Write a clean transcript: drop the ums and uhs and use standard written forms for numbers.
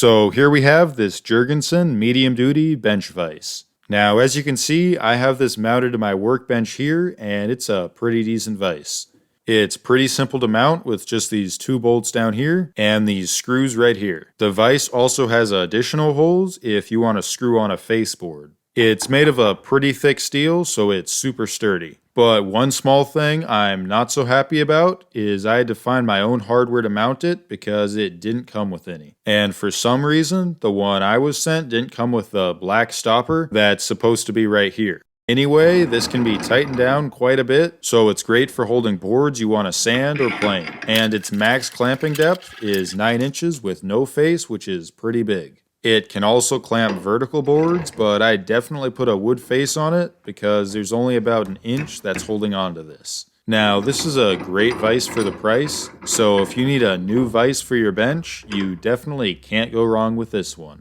So here we have this Jorgensen medium duty bench vise. Now as you can see, I have this mounted to my workbench here and it's a pretty decent vise. It's pretty simple to mount with just these two bolts down here and these screws right here. The vise also has additional holes if you want to screw on a face board. It's made of a pretty thick steel, so it's super sturdy. But one small thing I'm not so happy about is I had to find my own hardware to mount it because it didn't come with any. And for some reason, the one I was sent didn't come with the black stopper that's supposed to be right here. Anyway, this can be tightened down quite a bit, so it's great for holding boards you want to sand or plane. And its max clamping depth is 9 inches with no face, which is pretty big. It can also clamp vertical boards, but I definitely put a wood face on it because there's only about an inch that's holding onto this. Now, this is a great vise for the price, so if you need a new vise for your bench, you definitely can't go wrong with this one.